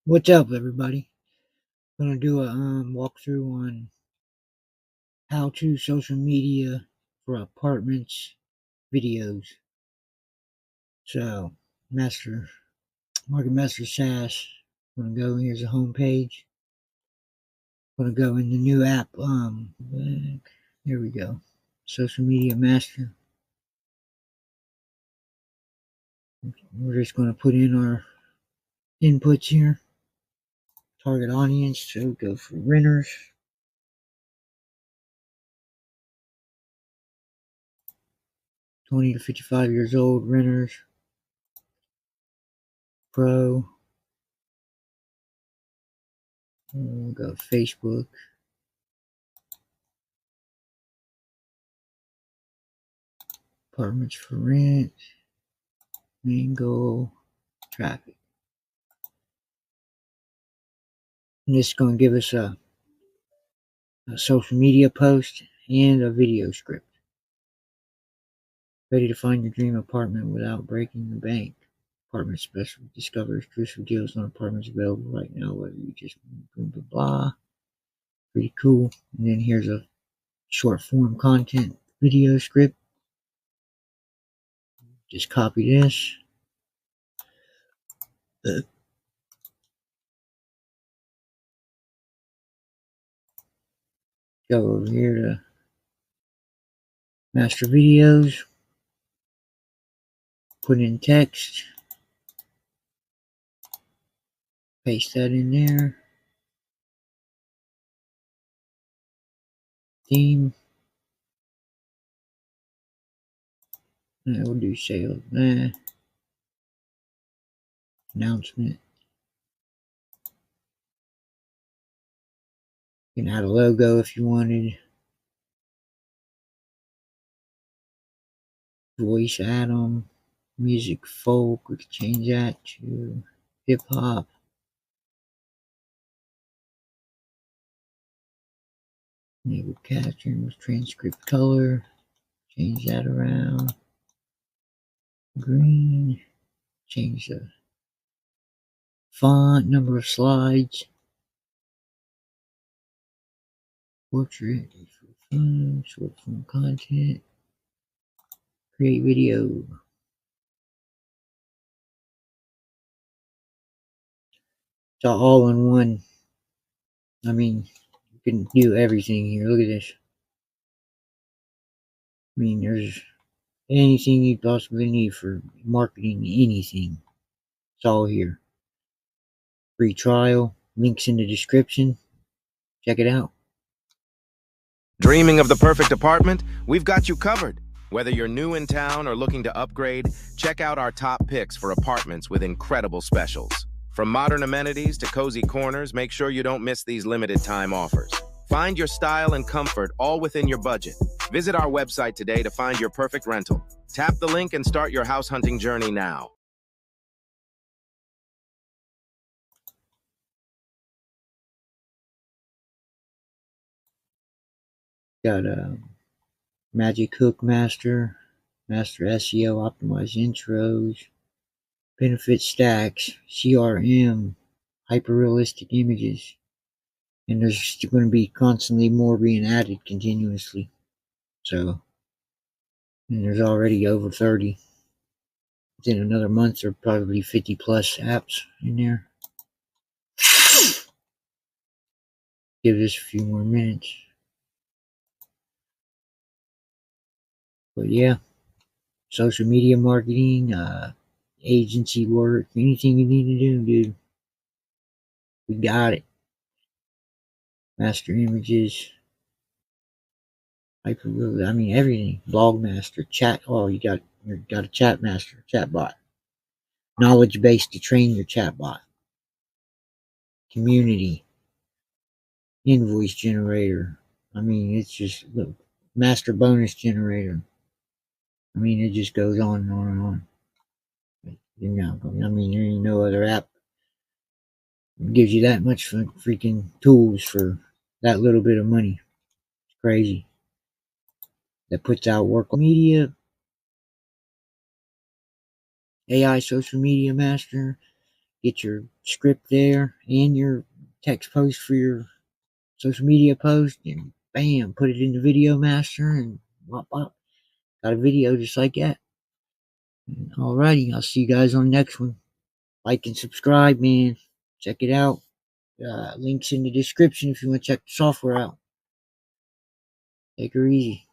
What's up, everybody? Gonna do a walkthrough on how to social media for apartments videos. So, Market Master SaaS. Gonna go. Here's the home page. Gonna go in the new app. Here we go. Social Media Master. We're just gonna put in our inputs here. Target audience. So go for renters. 20 to 55 years old renters. Pro. We'll go Facebook. Apartments for rent. Main goal. Traffic. And this is going to give us a social media post and a video script. Ready to find your dream apartment without breaking the bank. Apartment Special. Discover exclusive deals on apartments available right now, whether you just blah, blah, blah. Pretty cool. And then here's a short form content video script. Just copy this. Go over here to Master Videos. Put in text. Paste that in there. Theme. We'll do sales. Announcement. You can add a logo if you wanted. Voice Atom. Music folk. We could change that to hip hop. Enable caption with transcript color. Change that around. Green. Change the font, number of slides. Portrait. Short form content. Create video. It's all in one. I mean, you can do everything here. Look at this. I mean, there's anything you possibly need for marketing anything. It's all here. Free trial. Links in the description. Check it out. Dreaming of the perfect apartment? We've got you covered. Whether you're new in town or looking to upgrade, check out our top picks for apartments with incredible specials. From modern amenities to cozy corners, make sure you don't miss these limited time offers. Find your style and comfort all within your budget. Visit our website today to find your perfect rental. Tap the link and start your house hunting journey now. Got a Magic Hook Master, Master SEO, Optimized Intros, Benefit Stacks, CRM, Hyper-Realistic Images. And there's going to be constantly more being added continuously. So, and there's already over 30. Within another month, there'll probably 50 plus apps in there. Give this a few more minutes. But yeah, social media marketing, agency work, anything you need to do, dude, we got it. Master images, I mean everything. Blog master, chat. Oh, you got a chat master, chat bot. Knowledge base to train your chat bot. Community, invoice generator. I mean, it's just look, master bonus generator. I mean, it just goes on and on and on. You know, I mean, there ain't no other app that gives you that much freaking tools for that little bit of money. It's crazy. That puts out work media, AI social media master, get your script there and your text post for your social media post, and bam, put it in the Video Master, and wop, wop, got a video just like that. Alrighty, I'll see you guys on the next one. Like and subscribe, man. Check it out. Links in the description if you want to check the software out. Take her easy.